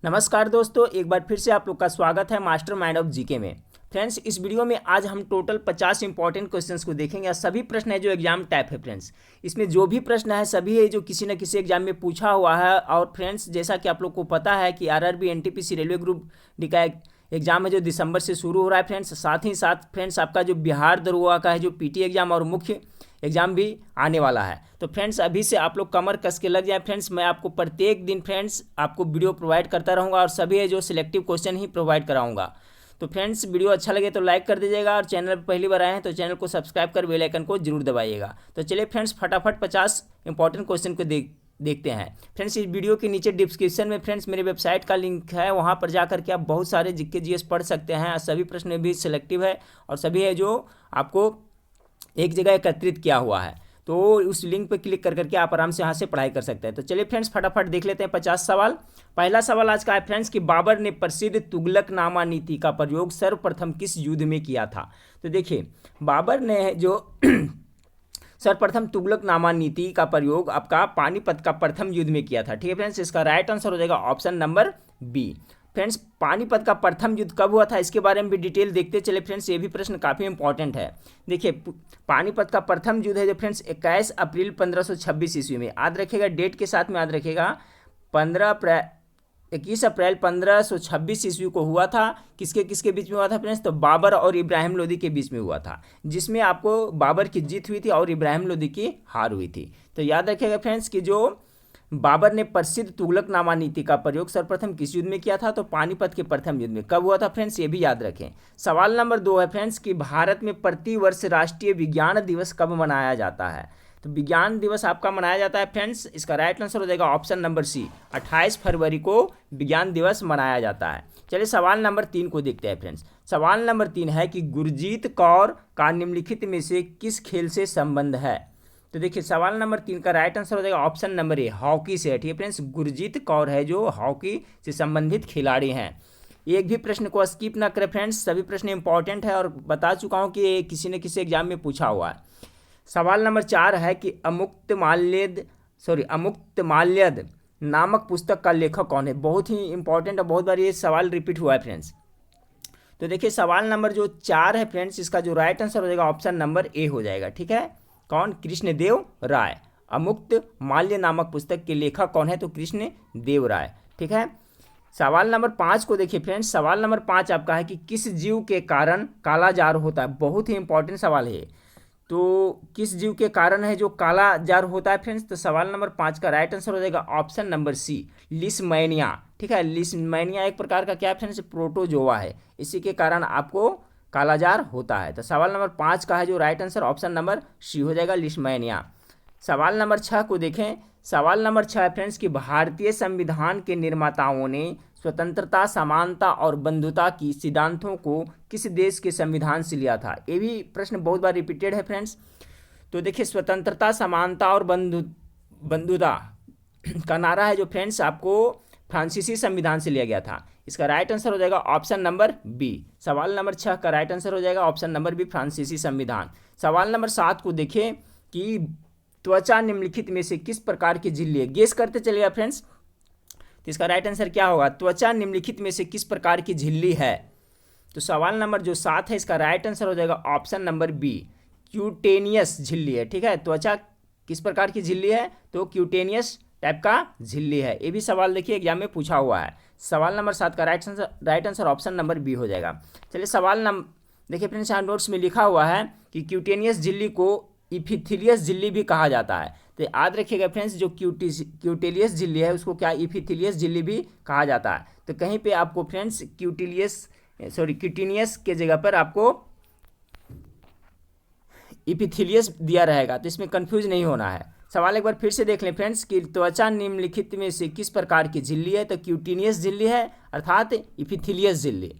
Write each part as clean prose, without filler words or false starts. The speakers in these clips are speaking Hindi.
नमस्कार दोस्तों, एक बार फिर से आप लोग का स्वागत है मास्टर माइंड ऑफ जीके में। फ्रेंड्स, इस वीडियो में आज हम टोटल 50 इंपॉर्टेंट क्वेश्चंस को देखेंगे। सभी प्रश्न है जो एग्जाम टाइप है। फ्रेंड्स, इसमें जो भी प्रश्न है सभी है जो किसी न किसी एग्जाम में पूछा हुआ है। और फ्रेंड्स, जैसा कि आप लोग को पता है कि RRB NTPC railway group D का एग्जाम है जो दिसंबर से शुरू हो रहा है। फ्रेंड्स, साथ ही साथ फ्रेंड्स आपका जो बिहार दरोगा का है जो पीटी एग्जाम और मुख्य एग्जाम भी आने वाला है। तो फ्रेंड्स, अभी से आप लोग कमर कस के लग जाए। फ्रेंड्स, मैं आपको प्रत्येक दिन फ्रेंड्स आपको वीडियो प्रोवाइड करता रहूँगा और सभी है जो सिलेक्टिव क्वेश्चन ही प्रोवाइड कराऊंगा। तो फ्रेंड्स, वीडियो अच्छा लगे तो लाइक कर दीजिएगा और चैनल पर पहली बार आए हैं तो चैनल को सब्सक्राइब कर बेल आइकन को जरूर दबाइएगा। तो चलिए फ्रेंड्स, फटाफट 50 इंपॉर्टेंट क्वेश्चन को देखते हैं। फ्रेंड्स, इस वीडियो के नीचे डिस्क्रिप्शन में फ्रेंड्स मेरे वेबसाइट का लिंक है, वहाँ पर जाकर के आप बहुत सारे जीके जीएस पढ़ सकते हैं। सभी प्रश्न भी सिलेक्टिव है और सभी है जो आपको एक जगह एकत्रित किया हुआ है। तो उस लिंक पर क्लिक कर करके आप आराम से यहाँ से पढ़ाई कर सकते हैं। तो चलिए फ्रेंड्स, फटाफट देख लेते हैं 50 सवाल। पहला सवाल आज का है फ्रेंड्स कि बाबर ने प्रसिद्ध तुगलकनामा नीति का प्रयोग सर्वप्रथम किस युद्ध में किया था। तो देखिए, बाबर ने जो सर्वप्रथम तुगलकनामा नीति का प्रयोग आपका पानीपत का प्रथम युद्ध में किया था। ठीक है फ्रेंड्स, इसका राइट आंसर हो जाएगा option number B. Friends, Panipat का प्रथम युद्ध कब हुआ था इसके बारे में भी डिटेल देखते चले। फ्रेंड्स, ये भी प्रश्न काफ़ी इंपॉर्टेंट है। देखिए, पानीपत का प्रथम युद्ध है जो फ्रेंड्स 21 अप्रैल 1526 ईस्वी में, याद रखिएगा डेट के साथ में, याद रखिएगा 21 अप्रैल 1526 ईस्वी को हुआ था। किसके किसके बीच में हुआ था फ्रेंड्स? तो बाबर और इब्राहिम लोदी के बीच में हुआ था, जिसमें आपको बाबर की जीत हुई थी और इब्राहिम लोदी की हार हुई थी। तो याद रखिएगा फ्रेंड्स कि जो बाबर ने प्रसिद्ध तुगलकनामा नीति का प्रयोग सर्वप्रथम किस युद्ध में किया था? तो पानीपत के प्रथम युद्ध में। कब हुआ था फ्रेंड्स? ये भी याद रखें। सवाल नंबर 2 है फ्रेंड्स कि भारत में प्रतिवर्ष राष्ट्रीय विज्ञान दिवस कब मनाया जाता है? तो विज्ञान दिवस आपका मनाया जाता है फ्रेंड्स, इसका राइट आंसर हो जाएगा ऑप्शन नंबर सी, 28 फरवरी को विज्ञान दिवस मनाया जाता है। चलिए सवाल नंबर 3 को देखते हैं फ्रेंड्स। सवाल नंबर 3 है कि गुरजीत कौर का निम्नलिखित में से किस खेल से संबंध है? तो देखिए, सवाल नंबर 3 का राइट आंसर हो जाएगा ऑप्शन नंबर ए, हॉकी से। ठीक है फ्रेंड्स, गुरजीत कौर है जो हॉकी से संबंधित खिलाड़ी हैं। एक भी प्रश्न को स्किप ना करें फ्रेंड्स, सभी प्रश्न इंपॉर्टेंट है और बता चुका हूं कि किसी न किसी एग्जाम में पूछा हुआ है। सवाल नंबर 4 है कि अमुक्त माल्यद नामक पुस्तक का लेखक कौन है? बहुत ही इंपॉर्टेंट है, बहुत बार ये सवाल रिपीट हुआ है फ्रेंड्स। तो देखिए, सवाल नंबर जो 4 है फ्रेंड्स, इसका जो राइट आंसर हो जाएगा ऑप्शन नंबर ए हो जाएगा। ठीक है, कौन? कृष्णदेव राय। अमुक्त माल्य नामक पुस्तक के लेखक कौन है? तो कृष्णदेव राय। ठीक है, सवाल नंबर 5 को देखिए फ्रेंड्स। सवाल नंबर 5 आपका है कि किस जीव के कारण काला जार होता है? बहुत ही इंपॉर्टेंट सवाल है। तो किस जीव के कारण है जो काला जार होता है फ्रेंड्स? तो सवाल नंबर 5 का राइट आंसर हो जाएगा ऑप्शन नंबर सी, लिस्मैनिया। ठीक है, लिस्मैनिया एक प्रकार का क्या है फ्रेंड्स? प्रोटोजोआ है, इसी के कारण आपको कालाजार होता है। तो सवाल नंबर 5 का है जो right answer option number C हो जाएगा, लिस्मैनिया। सवाल नंबर 6 को देखें। सवाल नंबर 6 है फ्रेंड्स कि भारतीय संविधान के निर्माताओं ने स्वतंत्रता, समानता और बंधुता की सिद्धांतों को किस देश के संविधान से लिया था? ये भी प्रश्न बहुत बार रिपीटेड है फ्रेंड्स। तो देखिए, स्वतंत्रता, समानता और बंधुता का नारा है जो फ्रेंड्स आपको फ्रांसीसी संविधान से लिया गया था। इसका राइट आंसर हो जाएगा ऑप्शन नंबर बी। सवाल नंबर 6 का राइट आंसर हो जाएगा ऑप्शन नंबर बी, फ्रांसीसी संविधान। सवाल नंबर 7 को देखें कि त्वचा निम्नलिखित में से किस प्रकार की झिल्ली है? गेस करते चलिएगा फ्रेंड्स, तो इसका राइट आंसर क्या होगा? त्वचा निम्नलिखित में से किस प्रकार की झिल्ली है? तो सवाल नंबर जो 7 है, इसका राइट आंसर हो जाएगा ऑप्शन नंबर बी, क्यूटेनियस झिल्ली है। ठीक है, त्वचा किस प्रकार की झिल्ली है? तो क्यूटेनियस टाइप का झिल्ली है। ये भी सवाल देखिए एग्जाम में पूछा हुआ है। सवाल नंबर 7 का right answer option number B हो जाएगा। चलिए सवाल नंबर देखिए फ्रेंड्स, यहाँ नोट्स में लिखा हुआ है कि क्यूटेनियस झिल्ली को इपिथेलियस झिल्ली भी कहा जाता है। तो याद रखिएगा फ्रेंड्स, जो क्यूटेलियस झिल्ली है उसको क्या इपिथेलियस झिल्ली भी कहा जाता है। तो कहीं पे आपको फ्रेंड्स क्यूटेनियस के जगह पर आपको इपिथेलियस दिया रहेगा, तो इसमें कंफ्यूज नहीं होना है। सवाल एक बार फिर से देख लें फ्रेंड्स कि त्वचा निम्नलिखित में से किस प्रकार की झिल्ली है? तो क्यूटेनियस झिल्ली है, अर्थात इपिथेलियस झिल्ली,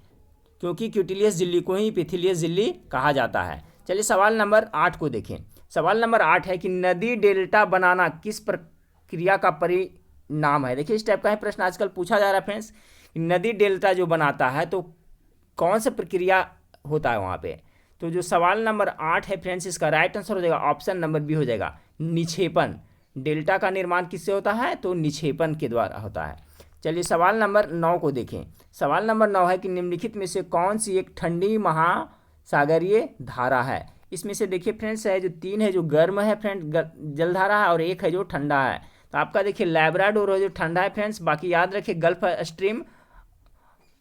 क्योंकि क्यूटेलियस झिल्ली को ही इपिथेलियस झिल्ली कहा जाता है। चलिए सवाल नंबर 8 को देखें। सवाल नंबर 8 है कि नदी डेल्टा बनाना किस प्रक्रिया का परिणाम है? देखिए, इस टाइप का ही प्रश्न आजकल पूछा जा रहा है फ्रेंड्स। नदी डेल्टा जो बनाता है तो कौन सा प्रक्रिया होता है वहाँ पे? तो जो सवाल नंबर 8 है फ्रेंड्स, इसका राइट आंसर हो जाएगा ऑप्शन नंबर बी हो जाएगा, निक्षेपण। डेल्टा का निर्माण किससे होता है? तो निक्षेपण के द्वारा होता है। चलिए सवाल नंबर 9 को देखें। सवाल नंबर 9 है कि निम्नलिखित में से कौन सी एक ठंडी महासागरीय धारा है। इसमें से देखिए फ्रेंड्स है जो 3 है जो गर्म है फ्रेंड जलधारा है, और एक है जो ठंडा है। तो आपका देखिए लैब्राडोर है जो ठंडा है फ्रेंड्स, बाकी याद रखिए गल्फ स्ट्रीम,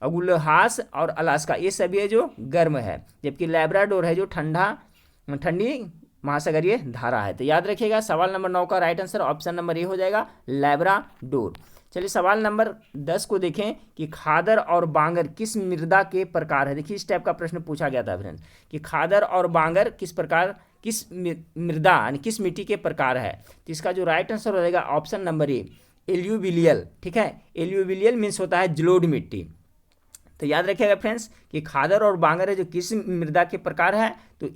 अगुलहास और अलास्का ये सभी है जो गर्म है, जबकि लैब्राडोर है जो ठंडी महासागरीय धारा है। तो याद रखिएगा सवाल नंबर 9 का राइट आंसर ऑप्शन नंबर ए हो जाएगा, लैब्राडोर। चलिए सवाल नंबर 10 को देखें कि खादर और बांगर किस मृदा के प्रकार है। देखिए इस टाइप का प्रश्न पूछा गया था फ्रेंड्स कि खादर और बांगर किस मृदा यानी किस मिट्टी के प्रकार है। तो इसका जो राइट आंसर हो जाएगा ऑप्शन नंबर ए, एल्यूविलियल। ठीक है, एल्यूविलियल मीन्स होता है जलोढ़ मिट्टी। तो याद रखिएगा फ्रेंड्स कि खादर और बांगर है जो किस मृदा के प्रकार है, तो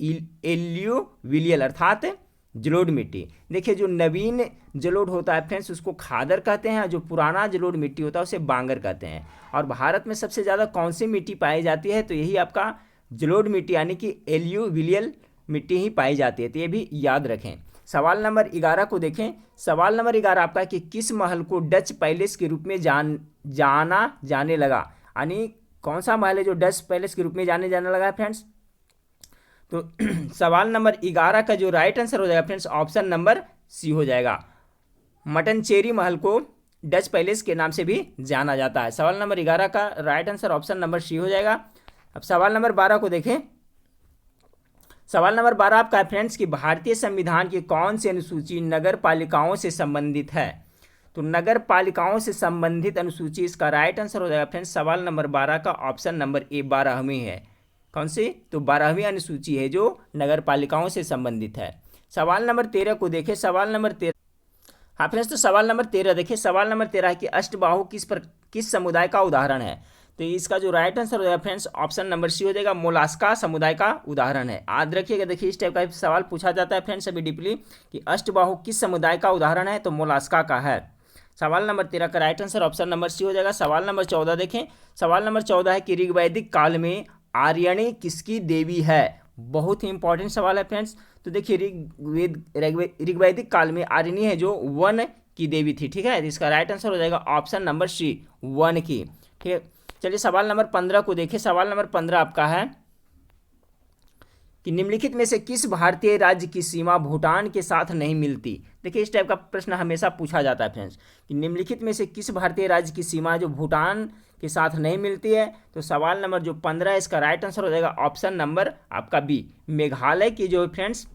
एल्यूविलियल अर्थात जलोढ़ मिट्टी। देखिए जो नवीन जलोढ़ होता है फ्रेंड्स उसको खादर कहते हैं, जो पुराना जलोढ़ मिट्टी होता है उसे बांगर कहते हैं। और भारत में सबसे ज़्यादा कौन सी मिट्टी पाई जाती है, तो यही आपका जलोढ़ मिट्टी यानी कि एल्यूविलियल मिट्टी ही पाई जाती है। तो ये भी याद रखें। सवाल नंबर 11 को देखें। सवाल नंबर 11 आपका कि किस महल को डच पैलेस के रूप में जाना जाने लगा, यानी कौन सा महल है जो डच पैलेस के रूप में जाने लगा है फ्रेंड्स। तो सवाल नंबर 11 का जो राइट आंसर हो जाएगा फ्रेंड्स ऑप्शन नंबर सी हो जाएगा, मटनचेरी महल को डच पैलेस के नाम से भी जाना जाता है। सवाल नंबर 11 का right answer option number C हो जाएगा। अब सवाल नंबर 12 को देखें। सवाल नंबर 12 आपका है फ्रेंड्स कि भारतीय संविधान की कौन सी अनुसूची नगर पालिकाओं से संबंधित है। तो नगर पालिकाओं से संबंधित अनुसूची, इसका राइट आंसर हो जाएगा फ्रेंड्स सवाल नंबर 12 का ऑप्शन नंबर ए, 12वीं है। कौन सी, तो 12वीं अनुसूची है जो नगर पालिकाओं से संबंधित है। सवाल नंबर 13 को देखें। सवाल नंबर 13, हाँ फ्रेंड्स, तो सवाल नंबर 13 देखिए। सवाल नंबर 13 है कि अष्टबाहु किस समुदाय का उदाहरण है। तो इसका जो राइट आंसर हो जाएगा फ्रेंड्स ऑप्शन नंबर सी हो जाएगा, मोलास्का समुदाय का उदाहरण है। याद रखिएगा, देखिए इस टाइप का सवाल पूछा जाता है फ्रेंड्स अभी डीपली कि अष्टबाहु किस समुदाय का उदाहरण है, तो मोलास्का का है। सवाल नंबर 13 का right answer option number C हो जाएगा। सवाल नंबर 14 देखें। सवाल नंबर 14 है कि ऋग्वैदिक काल में आर्यणी किसकी देवी है। बहुत ही इंपॉर्टेंट सवाल है फ्रेंड्स। तो देखिए ऋग्वैदिक काल में आर्यणी है जो वन की देवी थी। ठीक है, इसका राइट आंसर हो जाएगा ऑप्शन नंबर सी, वन की। ठीक है, चलिए सवाल नंबर 15 को देखिए। सवाल नंबर 15 आपका है कि निम्नलिखित में से किस भारतीय राज्य की सीमा भूटान के साथ नहीं मिलती। देखिए इस टाइप का प्रश्न हमेशा पूछा जाता है फ्रेंड्स कि निम्नलिखित में से किस भारतीय राज्य की सीमा जो भूटान के साथ नहीं मिलती है। तो सवाल नंबर जो 15 है इसका राइट आंसर हो जाएगा ऑप्शन नंबर आपका बी, मेघालय की जो फ्रेंड्स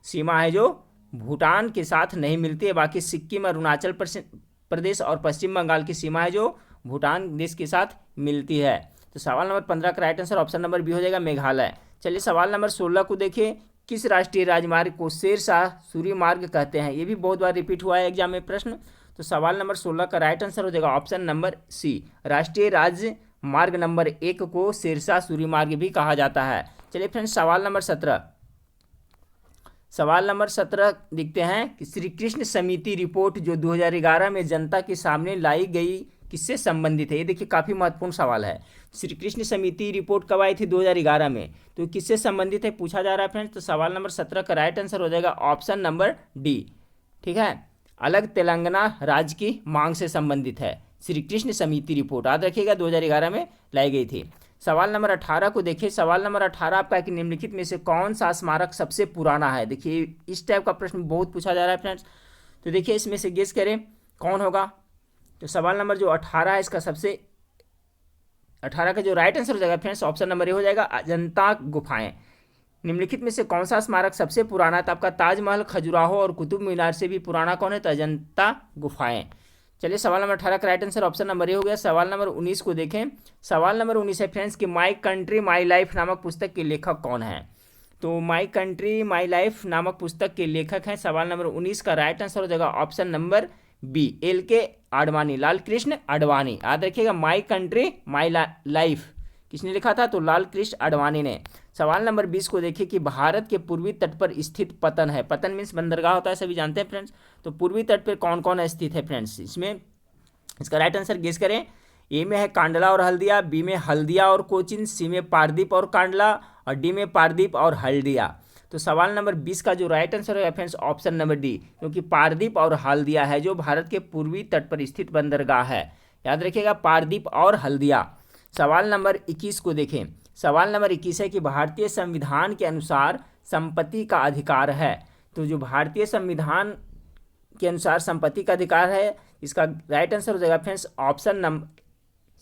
सीमा है जो भूटान के साथ नहीं मिलती है। बाकी सिक्किम, अरुणाचल प्रदेश और पश्चिम बंगाल की सीमा है जो भूटान देश के साथ मिलती है। तो सवाल नंबर 15 का right answer option number B हो जाएगा, मेघालय। चलिए सवाल नंबर 16 को देखिए। किस राष्ट्रीय राजमार्ग को शेरशाह सूरी मार्ग कहते हैं। ये भी बहुत बार रिपीट हुआ है एग्जाम में प्रश्न। तो सवाल नंबर 16 का राइट आंसर हो जाएगा ऑप्शन नंबर सी, राष्ट्रीय राजमार्ग नंबर 1 को शेरशाह सूरी मार्ग भी कहा जाता है। चलिए फ्रेंड्स सवाल नंबर 17। सवाल नंबर 17 देखते हैं कि श्री कृष्ण समिति रिपोर्ट जो 2011 में जनता के सामने लाई गई किससे संबंधित है। ये देखिए काफ़ी महत्वपूर्ण सवाल है। श्री कृष्ण समिति रिपोर्ट कब आई थी 2011 में, तो किससे संबंधित है पूछा जा रहा है फ्रेंड्स। तो सवाल नंबर 17 का राइट आंसर हो जाएगा ऑप्शन नंबर डी। ठीक है, अलग तेलंगाना राज्य की मांग से संबंधित है श्री कृष्ण समिति रिपोर्ट। याद रखिएगा 2011 में लाई गई थी। सवाल नंबर 18 को देखिए। सवाल नंबर 18 आपका कि निम्नलिखित में से कौन सा स्मारक सबसे पुराना है। देखिए इस टाइप का प्रश्न बहुत पूछा जा रहा है फ्रेंड्स। तो देखिए इसमें से गेस करें कौन होगा। तो सवाल नंबर जो 18 है इसका सबसे 18 का जो राइट आंसर हो जाएगा फ्रेंड्स ऑप्शन नंबर ए हो जाएगा, अजंता गुफाएं। निम्नलिखित में से कौन सा स्मारक सबसे पुराना है। तो आपका ताजमहल, खजुराहो और कुतुब मीनार से भी पुराना कौन है, तो अजंता गुफाएं। चलिए सवाल नंबर 18 का राइट आंसर ऑप्शन नंबर ए हो गया। सवाल नंबर 19 को देखें। सवाल नंबर 19 है फ्रेंड्स कि माई कंट्री माई लाइफ नामक पुस्तक के लेखक कौन है। तो माई कंट्री माई लाइफ नामक पुस्तक के लेखक हैं। सवाल नंबर 19 का राइट आंसर हो जाएगा option number B, LK Advani, Lal Krishna Advani. याद रखिएगा माई कंट्री माई लाइफ किसने लिखा था, तो लाल कृष्ण आडवाणी ने। सवाल नंबर 20 को देखिए कि भारत के पूर्वी तट पर स्थित पतन है। पतन मीन्स बंदरगाह होता है, सभी जानते हैं फ्रेंड्स। तो पूर्वी तट पर कौन कौन स्थित है फ्रेंड्स, इसमें इसका राइट आंसर गेस करें। ए में है कांडला और हल्दिया, बी में हल्दिया और कोचिन, सी में पारदीप और कांडला और डी में पारदीप और हल्दिया। तो सवाल नंबर 20 का जो राइट आंसर है फ्रेंड्स ऑप्शन नंबर डी, क्योंकि पारदीप और हल्दिया है जो भारत के पूर्वी तट पर स्थित बंदरगाह है। याद रखिएगा, पारदीप और हल्दिया। सवाल नंबर 21 को देखें। सवाल नंबर 21 है कि भारतीय संविधान के अनुसार संपत्ति का अधिकार है। तो जो भारतीय संविधान के अनुसार संपत्ति का अधिकार है, इसका राइट आंसर हो जाएगा friends option number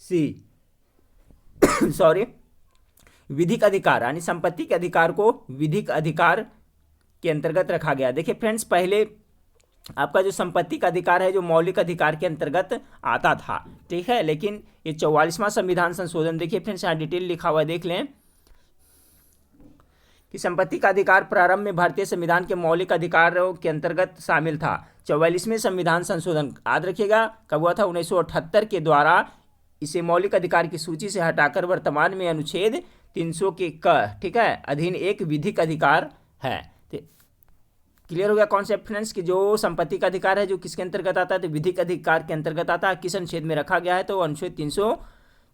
C sorry, विधिक अधिकार, यानी संपत्ति के अधिकार को विधिक अधिकार के अंतर्गत रखा गया। देखिए फ्रेंड्स, पहले आपका जो संपत्ति का अधिकार है जो मौलिक अधिकार के अंतर्गत आता था, ठीक है, लेकिन ये 44वां संविधान संशोधन, देखिए फ्रेंड्स यहाँ डिटेल लिखा हुआ है, देख लें कि संपत्ति का अधिकार प्रारंभ में भारतीय संविधान के मौलिक अधिकारों के अंतर्गत शामिल था। 44वें संविधान संशोधन याद रखिएगा कब हुआ था, 1978 के द्वारा इसे मौलिक अधिकार की सूची से हटाकर वर्तमान में अनुच्छेद 300 के ठीक है अधीन एक विधिक अधिकार है। क्लियर हो गया कॉन्सेप्ट फ्रेंड्स कि जो संपत्ति का अधिकार है जो किसके अंतर्गत आता है, तो विधिक अधिकार के अंतर्गत आता है। किस अनुच्छेद में रखा गया है, तो अनुच्छेद 300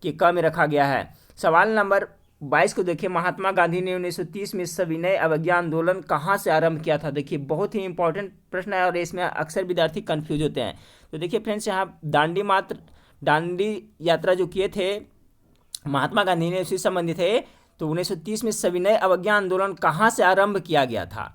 के क में रखा गया है। सवाल नंबर 22 को देखिए। महात्मा गांधी ने 1930 में सविनय अवज्ञा आंदोलन कहाँ से आरंभ किया था। देखिए बहुत ही इंपॉर्टेंट प्रश्न है और इसमें अक्सर विद्यार्थी कंफ्यूज होते हैं। तो देखिए फ्रेंड्स, यहाँ दांडी यात्रा जो किए थे महात्मा गांधी ने, उसी संबंधित है। तो 1930 में सविनय अवज्ञा आंदोलन कहाँ से आरंभ किया गया था,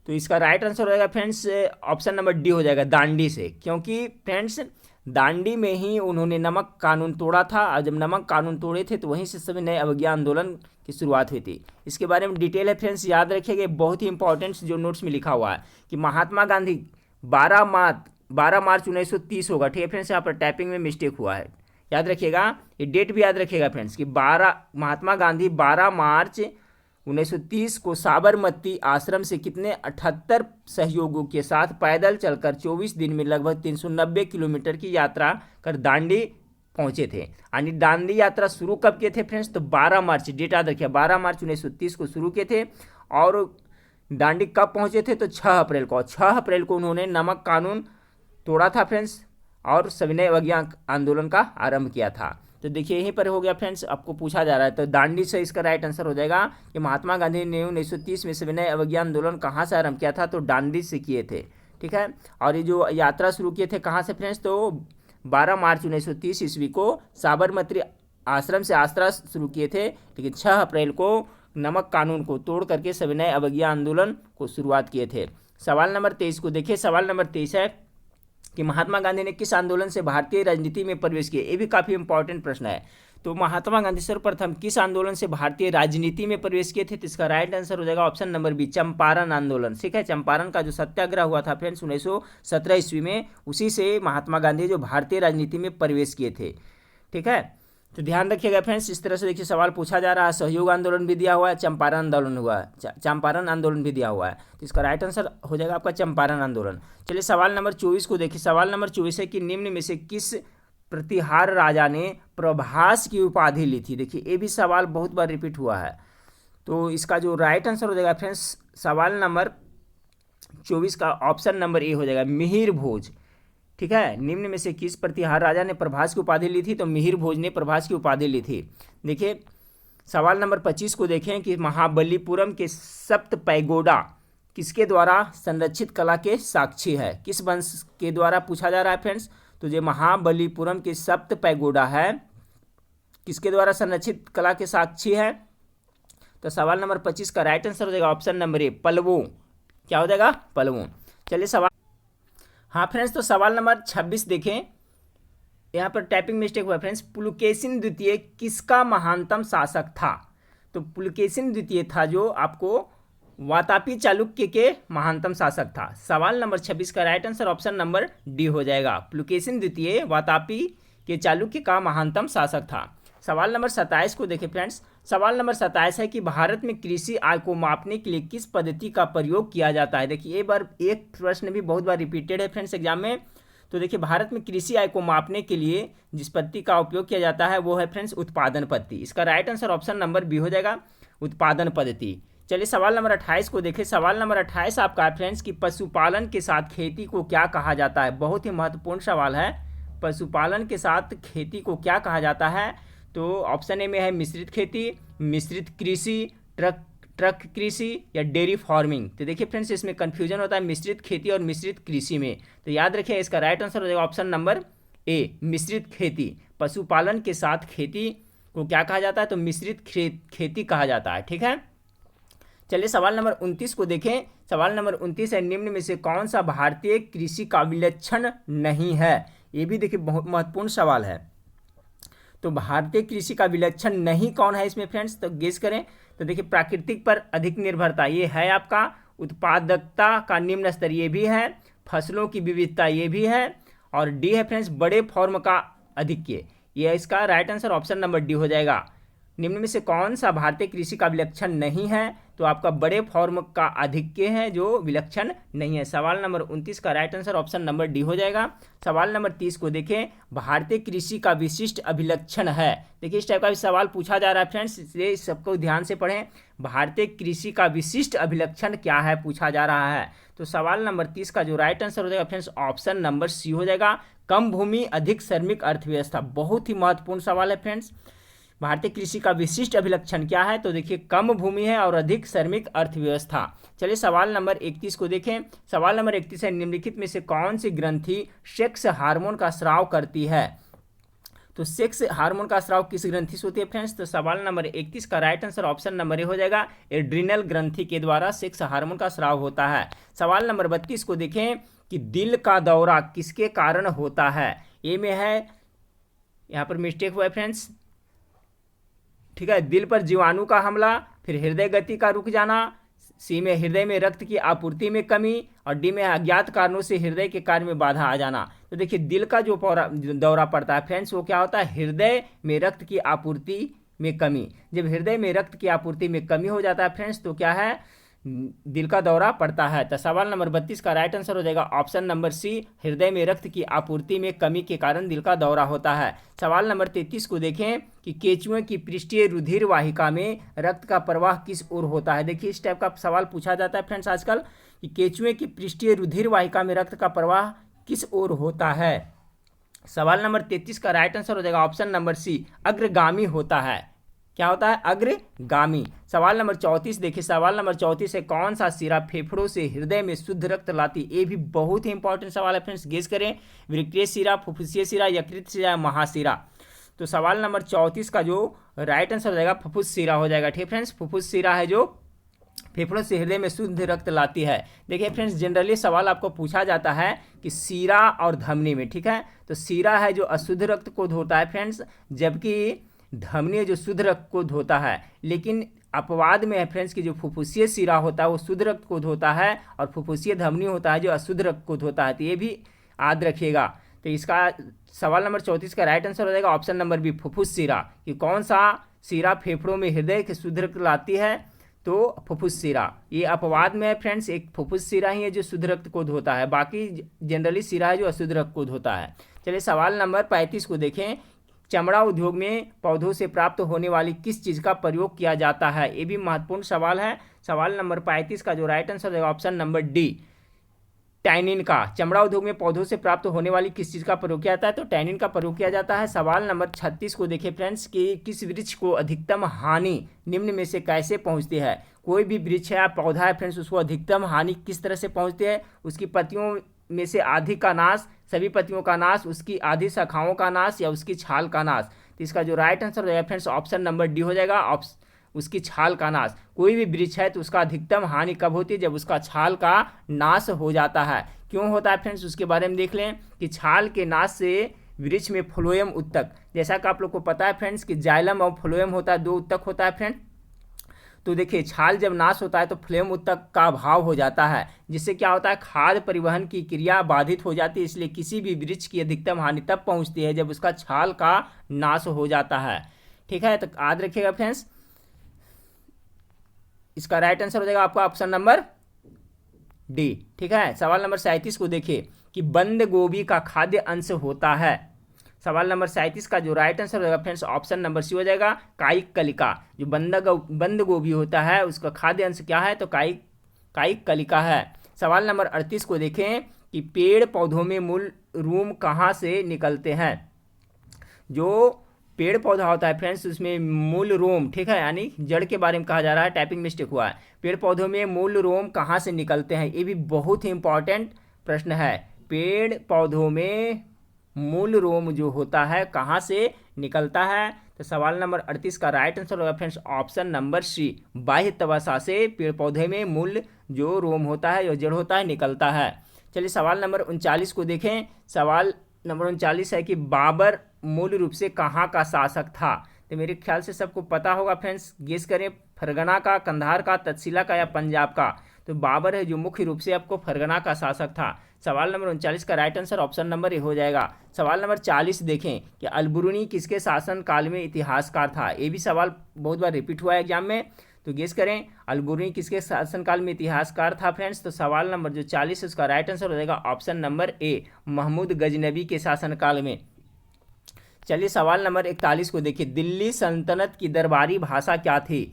तो इसका राइट आंसर हो जाएगा फ्रेंड्स ऑप्शन नंबर डी हो जाएगा, दांडी से। क्योंकि फ्रेंड्स दांडी में ही उन्होंने नमक कानून तोड़ा था, और जब नमक कानून तोड़े थे तो वहीं से सविनय अवज्ञा आंदोलन की शुरुआत हुई थी। इसके बारे में डिटेल है फ्रेंड्स, याद रखिएगा, बहुत ही इंपॉर्टेंट जो नोट्स में लिखा हुआ है कि महात्मा गांधी 12 मार्च 1930 होगा, ठीक है फ्रेंड्स, यहाँ पर टाइपिंग में मिस्टेक हुआ है, याद रखिएगा, ये डेट भी याद रखिएगा फ्रेंड्स कि महात्मा गांधी 12 मार्च 1930 को साबरमती आश्रम से कितने 78 सहयोगियों के साथ पैदल चलकर 24 दिन में लगभग 390 किलोमीटर की यात्रा कर दांडी पहुंचे थे। यानी दांडी यात्रा शुरू कब किए थे फ्रेंड्स, तो 12 मार्च, डेट याद रखिए, 12 मार्च 1930 को शुरू किए थे। और दांडी कब पहुंचे थे, तो 6 अप्रैल को उन्होंने नमक कानून तोड़ा था फ्रेंड्स, और सविनय अवज्ञा आंदोलन का आरंभ किया था। तो देखिए यहीं पर हो गया फ्रेंड्स, आपको पूछा जा रहा है, तो दांडी से इसका राइट आंसर हो जाएगा कि महात्मा गांधी ने 1930 में सविनय अवज्ञा आंदोलन कहाँ से आरंभ किया था, तो दांडी से किए थे, ठीक है। और ये जो यात्रा शुरू किए थे कहाँ से फ्रेंड्स, तो 12 मार्च 1930 ईस्वी को साबरमती आश्रम से यात्रा शुरू किए थे, लेकिन 6 अप्रैल को नमक कानून को तोड़ करके सविनय अवज्ञा आंदोलन को शुरुआत किए थे। सवाल नंबर 23 को देखिए। सवाल नंबर 23 है कि महात्मा गांधी ने किस आंदोलन से भारतीय राजनीति में प्रवेश किया। ये भी काफ़ी इंपॉर्टेंट प्रश्न है। तो महात्मा गांधी सर्वप्रथम किस आंदोलन से भारतीय राजनीति में प्रवेश किए थे, तो इसका राइट आंसर हो जाएगा ऑप्शन नंबर बी, चंपारण आंदोलन। ठीक है, चंपारण का जो सत्याग्रह हुआ था फ्रेंड्स 1917 ईस्वी में, उसी से महात्मा गांधी जो भारतीय राजनीति में प्रवेश किए थे। ठीक है, तो ध्यान रखिएगा फ्रेंड्स। इस तरह से देखिए सवाल पूछा जा रहा है। सहयोग आंदोलन भी दिया हुआ है, चंपारण आंदोलन हुआ है, चंपारण आंदोलन भी दिया हुआ है, तो इसका राइट आंसर हो जाएगा आपका चंपारण आंदोलन। चलिए सवाल नंबर 24 को देखिए। सवाल नंबर 24 है कि निम्न में से किस प्रतिहार राजा ने प्रभास की उपाधि ली थी। देखिए ये भी सवाल बहुत बार रिपीट हुआ है, तो इसका जो राइट आंसर हो जाएगा फ्रेंड्स सवाल नंबर 24 का ऑप्शन नंबर ए हो जाएगा, मिहिर भोज। ठीक है, निम्न में से किस प्रतिहार राजा ने प्रभास की उपाधि ली थी, तो मिहिर भोज ने प्रभास की उपाधि ली थी। देखिए सवाल नंबर 25 को देखें कि महाबलीपुरम के सप्त पैगोडा किसके द्वारा संरक्षित कला के साक्षी है, किस वंश के द्वारा पूछा जा रहा है फ्रेंड्स। तो जो महाबलीपुरम के सप्त पैगोडा है किसके द्वारा संरक्षित कला के साक्षी है, तो सवाल नंबर 25 का राइट आंसर हो जाएगा ऑप्शन नंबर ए, पल्लवों। क्या हो जाएगा, पल्लवों। चलिए सवाल, हाँ फ्रेंड्स, तो सवाल नंबर 26 देखें, यहाँ पर टाइपिंग मिस्टेक हुआ फ्रेंड्स। पुलकेशिन द्वितीय किसका महानतम शासक था, तो पुलकेशिन द्वितीय था जो आपको वातापी चालुक्य के महानतम शासक था। सवाल नंबर 26 का right answer option number D हो जाएगा, पुलकेशिन द्वितीय वातापी के चालुक्य का महानतम शासक था। सवाल नंबर 27 को देखें फ्रेंड्स। सवाल नंबर 27 है कि भारत में कृषि आय को मापने के लिए किस पद्धति का प्रयोग किया जाता है। देखिए एक प्रश्न भी बहुत बार रिपीटेड है फ्रेंड्स एग्जाम में। तो देखिए भारत में कृषि आय को मापने के लिए जिस पद्धति का उपयोग किया जाता है वो है फ्रेंड्स उत्पादन पद्धति। इसका right answer option number B हो जाएगा, उत्पादन पद्धति। चलिए सवाल नंबर 28 को देखें। सवाल नंबर 28 आपका है फ्रेंड्स कि पशुपालन के साथ खेती को क्या कहा जाता है। बहुत ही महत्वपूर्ण सवाल है, पशुपालन के साथ खेती को क्या कहा जाता है। तो ऑप्शन ए में है मिश्रित खेती, मिश्रित कृषि, ट्रक कृषि या डेयरी फार्मिंग। तो देखिए फ्रेंड्स इसमें कंफ्यूजन होता है मिश्रित खेती और मिश्रित कृषि में, तो याद रखिए इसका राइट आंसर हो जाएगा ऑप्शन नंबर ए मिश्रित खेती, पशुपालन के साथ खेती को क्या कहा जाता है, तो मिश्रित खेती कहा जाता है। ठीक है, चलिए सवाल नंबर 29 को देखें। सवाल नंबर 29 है, निम्न में से कौन सा भारतीय कृषि का विलक्षण नहीं है। ये भी देखिए बहुत महत्वपूर्ण सवाल है। तो भारतीय कृषि का विलक्षण नहीं कौन है इसमें फ्रेंड्स, तो गेस करें। तो देखिए प्राकृतिक पर अधिक निर्भरता, ये है आपका। उत्पादकता का निम्न स्तर, ये भी है। फसलों की विविधता, ये भी है। और डी है फ्रेंड्स, बड़े फॉर्म का आधिक्य। ये इसका right answer option number D हो जाएगा। निम्न में से कौन सा भारतीय कृषि का विलक्षण नहीं है, तो आपका बड़े फॉर्म का आधिक्य है जो विलक्षण नहीं है। सवाल नंबर 29 का right answer option number D हो जाएगा। सवाल नंबर 30 को देखें, भारतीय कृषि का विशिष्ट अभिलक्षण है। देखिए इस टाइप का भी सवाल पूछा जा रहा है फ्रेंड्स, इसलिए सबको ध्यान से पढ़ें। भारतीय कृषि का विशिष्ट अभिलक्षण क्या है पूछा जा रहा है। तो सवाल नंबर 30 का जो राइट आंसर हो जाएगा फ्रेंड्स ऑप्शन नंबर सी हो जाएगा, कम भूमि अधिक श्रमिक अर्थव्यवस्था। बहुत ही महत्वपूर्ण सवाल है फ्रेंड्स। भारतीय कृषि का विशिष्ट अभिलक्षण क्या है, तो देखिए कम भूमि है और अधिक श्रमिक अर्थव्यवस्था। चलिए सवाल नंबर 31 को देखें। सवाल नंबर 31 है, निम्नलिखित में से कौन सी ग्रंथि सेक्स हार्मोन का स्राव करती है। तो सेक्स हार्मोन का स्राव किस ग्रंथि से होती है फ्रेंड्स, तो सवाल नंबर 31 का राइट आंसर ऑप्शन नंबर ए हो जाएगा, एड्रिनल ग्रंथि के द्वारा सेक्स हार्मोन का स्राव होता है। सवाल नंबर 32 को देखें कि दिल का दौरा किसके कारण होता है। ए में है, यहाँ पर मिस्टेक हुआ है फ्रेंड्स। ठीक है, दिल पर जीवाणु का हमला, फिर हृदय गति का रुक जाना, सी में हृदय में रक्त की आपूर्ति में कमी, और डी में अज्ञात कारणों से हृदय के कार्य में बाधा आ जाना। तो देखिए दिल का जो दौरा पड़ता है फ्रेंड्स, वो क्या होता है, हृदय में रक्त की आपूर्ति में कमी। जब हृदय में रक्त की आपूर्ति में कमी हो जाता है फ्रेंड्स, तो क्या है, दिल का दौरा पड़ता है। तो सवाल नंबर 32 का राइट आंसर हो जाएगा ऑप्शन नंबर सी, हृदय में रक्त की आपूर्ति में कमी के कारण दिल का दौरा होता है। सवाल नंबर 33 को देखें कि केंचुए की पृष्ठीय रुधिर वाहिका में रक्त का प्रवाह किस ओर होता है। देखिए इस टाइप का सवाल पूछा जाता है फ्रेंड्स आजकल, कि केंचुए की पृष्ठीय रुधिर वाहिका में रक्त का प्रवाह किस ओर होता है। सवाल नंबर 33 का राइट आंसर हो जाएगा ऑप्शन नंबर सी, अग्रगामी होता है। क्या होता है, अग्रगामी। सवाल नंबर 34 देखिए। सवाल नंबर 34 है, कौन सा सिरा फेफड़ों से हृदय में शुद्ध रक्त लाती। ये भी बहुत ही इंपॉर्टेंट सवाल है फ्रेंड्स, गेस करें। वृक्कीय सिरा, फुफ्फुसीय सिरा, यकृत सिरा, महासिरा। तो सवाल नंबर 34 का जो राइट आंसर हो जाएगा फुफ्फुस सिरा हो जाएगा। ठीक फ्रेंड्स, फुफ्फुस सिरा है जो फेफड़ों से हृदय में शुद्ध रक्त लाती है। देखिए फ्रेंड्स, जनरली सवाल आपको पूछा जाता है कि सीरा और धमनी में। ठीक है, तो सीरा है जो अशुद्ध रक्त को धोता है फ्रेंड्स, जबकि धमनी है जो शुद्ध रक्त को धोता है। लेकिन अपवाद में है फ्रेंड्स कि जो फुफ्फुसीय सिरा होता है वो शुद्ध रक्त को धोता है, और फुफ्फुसीय धमनी होता है जो अशुद्ध रक्त को धोता है। तो ये भी याद रखिएगा। तो इसका सवाल नंबर 34 का राइट आंसर हो जाएगा ऑप्शन नंबर बी, फुफ्फुस सिरा। कि कौन सा सिरा फेफड़ों में हृदय के शुद्ध रक्त लाती है, तो फुफ्फुस सिरा। ये अपवाद में है फ्रेंड्स, एक फुफ्फुस सिरा ही है जो शुद्ध रक्त को धोता है, बाकी जनरली सिरा है जो अशुद्ध रक्त को धोता है। चलिए सवाल नंबर 35 को देखें। चमड़ा उद्योग में पौधों से प्राप्त होने वाली किस चीज़ का प्रयोग किया जाता है। ये भी महत्वपूर्ण सवाल है। सवाल नंबर 35 का जो राइट आंसर है ऑप्शन नंबर डी, टैनिन का। चमड़ा उद्योग में पौधों से प्राप्त होने वाली किस चीज़ का प्रयोग किया जाता है, तो टैनिन का प्रयोग किया जाता है। सवाल नंबर 36 को देखिए फ्रेंड्स कि किस वृक्ष को अधिकतम हानि निम्न में से कैसे पहुंचती है। कोई भी वृक्ष है या पौधा है फ्रेंड्स, उसको अधिकतम हानि किस तरह से पहुंचती है। उसकी पत्तियों में से आधी का नाश, सभी पत्तियों का नाश, उसकी आधी शाखाओं का नाश, या उसकी छाल का नाश। तो इसका जो राइट आंसर हो जाएगा फ्रेंड्स ऑप्शन नंबर डी हो जाएगा, उसकी छाल का नाश। कोई भी वृक्ष है तो उसका अधिकतम हानि कब होती है, जब उसका छाल का नाश हो जाता है। क्यों होता है फ्रेंड्स, उसके बारे में देख लें कि छाल के नाश से वृक्ष में फ्लोएम उत्तक, जैसा कि आप लोग को पता है फ्रेंड्स कि जाइलम और फ्लोएम होता है, दो उत्तक होता है फ्रेंड। तो देखिए छाल जब नाश होता है तो फ्लोएम उत्तक का अभाव हो जाता है, जिससे क्या होता है, खाद्य परिवहन की क्रिया बाधित हो जाती है। इसलिए किसी भी वृक्ष की अधिकतम हानि तब पहुंचती है जब उसका छाल का नाश हो जाता है। ठीक है, तो याद रखिएगा फ्रेंड्स, इसका राइट आंसर हो जाएगा आपका ऑप्शन नंबर डी। ठीक है, सवाल नंबर 37 को देखिए कि बंद गोभी का खाद्य अंश होता है। सवाल नंबर 37 का जो राइट आंसर होगा फ्रेंड्स ऑप्शन नंबर सी हो जाएगा, कायिक कलिका। जो बंद गोभी होता है उसका खाद्य अंश क्या है, तो कायिक कलिका है। सवाल नंबर 38 को देखें कि पेड़ पौधों में मूल रूम कहाँ से निकलते हैं। जो पेड़ पौधा होता है फ्रेंड्स उसमें मूल रोम, ठीक है, यानी जड़ के बारे में कहा जा रहा है, टाइपिंग मिस्टेक हुआ है। पेड़ पौधों में मूल रोम कहाँ से निकलते हैं, ये भी बहुत ही इंपॉर्टेंट प्रश्न है। पेड़ पौधों में मूल रोम जो होता है कहाँ से निकलता है? तो सवाल नंबर 38 का राइट आंसर होगा फ्रेंड्स ऑप्शन नंबर सी, बाह्य त्वचा से पेड़ पौधे में मूल जो रोम होता है, जो जड़ होता है, निकलता है। चलिए सवाल नंबर 39 को देखें। सवाल नंबर 39 है कि बाबर मूल रूप से कहाँ का शासक था? तो मेरे ख्याल से सबको पता होगा फ्रेंड्स, गेस करें, फरगना का, कंधार का, तक्षशिला का या पंजाब का? तो बाबर है जो मुख्य रूप से आपको फरगना का शासक था। सवाल नंबर 39 का राइट आंसर ऑप्शन नंबर ए हो जाएगा। सवाल नंबर 40 देखें कि अलबरूनी किसके शासन काल में इतिहासकार था? ये भी सवाल बहुत बार रिपीट हुआ है एग्जाम में, तो गेस करें अलबरूनी किसके शासनकाल में इतिहासकार था फ्रेंड्स? तो सवाल नंबर जो 40 है उसका राइट आंसर हो जाएगा option number A, Mahmud Ghaznavi के शासनकाल में। चलिए सवाल नंबर 41 को देखिए। दिल्ली सल्तनत की दरबारी भाषा क्या थी?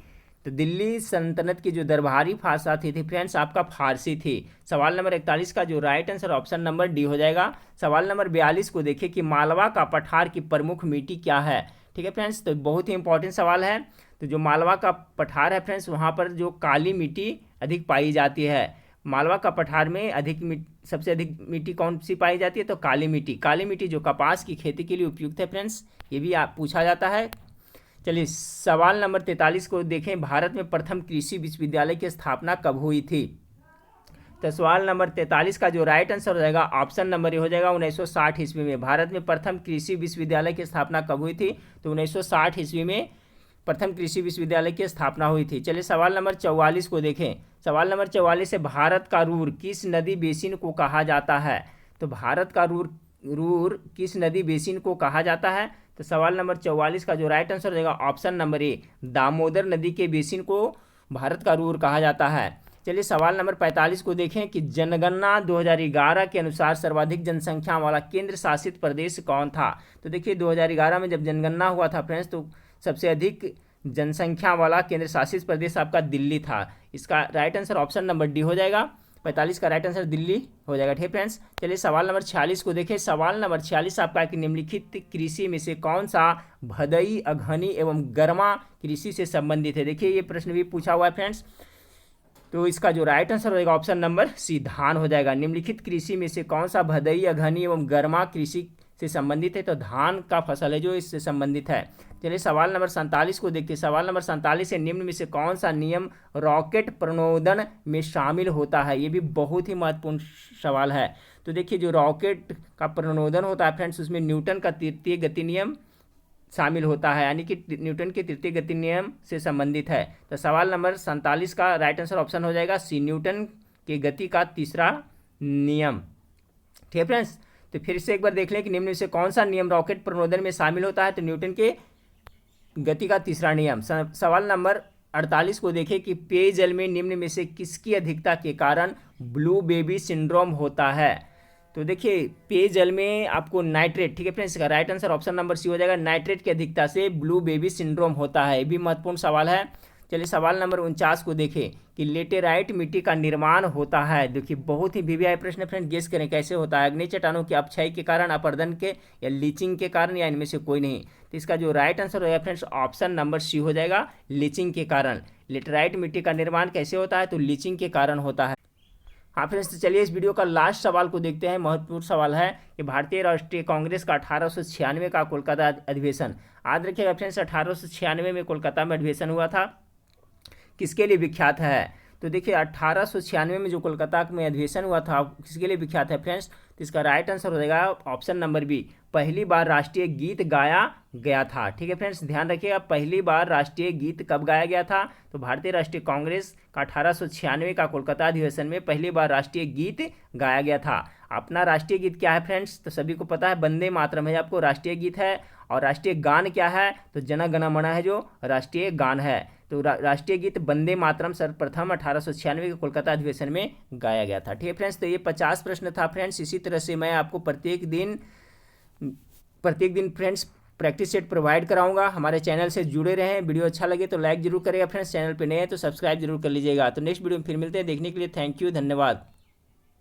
तो दिल्ली सल्तनत की जो दरबारी भाषा थी फ्रेंड्स आपका फारसी थी। सवाल नंबर 41 का जो right answer option number D हो जाएगा। सवाल नंबर 42 को देखिए कि मालवा का पठार की प्रमुख मिट्टी क्या है? ठीक है फ्रेंड्स, तो बहुत ही इंपॉर्टेंट सवाल है। तो जो मालवा का पठार है फ्रेंड्स, वहाँ पर जो काली मिट्टी अधिक पाई जाती है। मालवा का पठार में सबसे अधिक मिट्टी कौन सी पाई जाती है? तो काली मिट्टी। काली मिट्टी जो कपास की खेती के लिए उपयुक्त है फ्रेंड्स, ये भी आप पूछा जाता है। चलिए सवाल नंबर 43 को देखें। भारत में प्रथम कृषि विश्वविद्यालय की स्थापना कब हुई थी? तो सवाल नंबर 43 का जो राइट आंसर हो जाएगा ऑप्शन नंबर ए हो जाएगा 1960 ईस्वी में। भारत में प्रथम कृषि विश्वविद्यालय की स्थापना कब हुई थी? तो 1960 ईस्वी में प्रथम कृषि विश्वविद्यालय की स्थापना हुई थी। चलिए सवाल नंबर 44 को देखें। सवाल नंबर 44 है भारत का रूर किस नदी बेसिन को कहा जाता है? तो भारत का रूर किस नदी बेसिन को कहा जाता है? तो सवाल नंबर 44 का जो राइट आंसर रहेगा ऑप्शन नंबर ए, दामोदर नदी के बेसिन को भारत का रूर कहा जाता है। चलिए सवाल नंबर 45 को देखें कि जनगणना 2011 के अनुसार सर्वाधिक जनसंख्या वाला केंद्र शासित प्रदेश कौन था? तो देखिए 2011 में जब जनगणना हुआ था फ्रेंड्स, तो सबसे अधिक जनसंख्या वाला केंद्र शासित प्रदेश आपका दिल्ली था। इसका right answer option number D हो जाएगा। 45 का राइट आंसर दिल्ली हो जाएगा। ठीक फ्रेंड्स, चलिए सवाल नंबर 46 को देखें। सवाल नंबर 46 आपका कि निम्नलिखित कृषि में से कौन सा भदई, अघनी एवं गर्मा कृषि से संबंधित है? देखिए ये प्रश्न भी पूछा हुआ है फ्रेंड्स, तो इसका जो राइट आंसर होगा ऑप्शन नंबर सी, धान हो जाएगा। निम्नलिखित कृषि में से कौन सा भदई, अघनी एवं गर्मा कृषि से संबंधित है? तो धान का फसल है जो इससे संबंधित है। चलिए सवाल नंबर 47 को देखिए। सवाल नंबर 47 है निम्न में से कौन सा नियम रॉकेट प्रणोदन में शामिल होता है? ये भी बहुत ही महत्वपूर्ण सवाल है। तो देखिए जो रॉकेट का प्रणोदन होता है फ्रेंड्स, उसमें न्यूटन का तृतीय गति नियम शामिल होता है, यानी कि न्यूटन के तृतीय गति नियम से संबंधित है। तो सवाल नंबर 47 का राइट आंसर ऑप्शन हो जाएगा सी, न्यूटन के गति का तीसरा नियम। ठीक है फ्रेंड्स, तो फिर से एक बार देख लें कि निम्न में से कौन सा नियम रॉकेट प्रणोदन में शामिल होता है? तो न्यूटन के गति का तीसरा नियम। सवाल नंबर 48 को देखें कि पेयजल में निम्न में से किसकी अधिकता के कारण ब्लू बेबी सिंड्रोम होता है? तो देखिए पेयजल में आपको नाइट्रेट, ठीक है फ्रेंड्स, इसका right answer option number C हो जाएगा। नाइट्रेट की अधिकता से ब्लू बेबी सिंड्रोम होता है, ये भी महत्वपूर्ण सवाल है। चलिए सवाल नंबर 49 को देखें कि लेटेराइट मिट्टी का निर्माण होता है। देखिए बहुत ही वीवीआई प्रश्न फ्रेंड, गेस करें कैसे होता है? अग्नि चट्टानों के अपक्षय के कारण, अपर्दन के या लीचिंग के कारण, या इनमें से कोई नहीं? तो इसका जो राइट आंसर होगा फ्रेंड्स ऑप्शन नंबर सी हो जाएगा, लीचिंग के कारण। लेटेराइट मिट्टी का निर्माण कैसे होता है? तो लीचिंग के कारण होता है। हाँ फ्रेंड्स, तो चलिए इस वीडियो का लास्ट सवाल को देखते हैं। महत्वपूर्ण सवाल है कि भारतीय राष्ट्रीय कांग्रेस का 1896 का कोलकाता अधिवेशन, याद रखिएगा फ्रेंड्स, 1896 में कोलकाता में अधिवेशन हुआ था, किसके लिए विख्यात है? तो देखिए 1896 में जो कोलकाता में अधिवेशन हुआ था किसके लिए विख्यात है फ्रेंड्स? तो इसका राइट आंसर हो जाएगा ऑप्शन नंबर बी, पहली बार राष्ट्रीय गीत गाया गया था। ठीक है फ्रेंड्स, ध्यान रखिएगा पहली बार राष्ट्रीय गीत कब गाया गया था? तो भारतीय राष्ट्रीय कांग्रेस का 1896 का कोलकाता अधिवेशन में पहली बार राष्ट्रीय गीत गाया गया था। अपना राष्ट्रीय गीत क्या है फ्रेंड्स? तो सभी को पता है वंदे मातरम है आपको राष्ट्रीय गीत है। और राष्ट्रीय गान क्या है? तो जन गण मन है जो राष्ट्रीय गान है। तो राष्ट्रीय गीत वंदे मातरम सर्वप्रथम 1896 के कोलकाता अधिवेशन में गाया गया था। ठीक है फ्रेंड्स, तो ये 50 प्रश्न था फ्रेंड्स। इसी तरह से मैं आपको प्रत्येक दिन फ्रेंड्स प्रैक्टिस सेट प्रोवाइड कराऊंगा। हमारे चैनल से जुड़े रहें। वीडियो अच्छा लगे तो लाइक जरूर करेगा फ्रेंड्स, चैनल पे नए हैं तो सब्सक्राइब जरूर कर लीजिएगा। तो नेक्स्ट वीडियो में फिर मिलते हैं। देखने के लिए थैंक यू, धन्यवाद।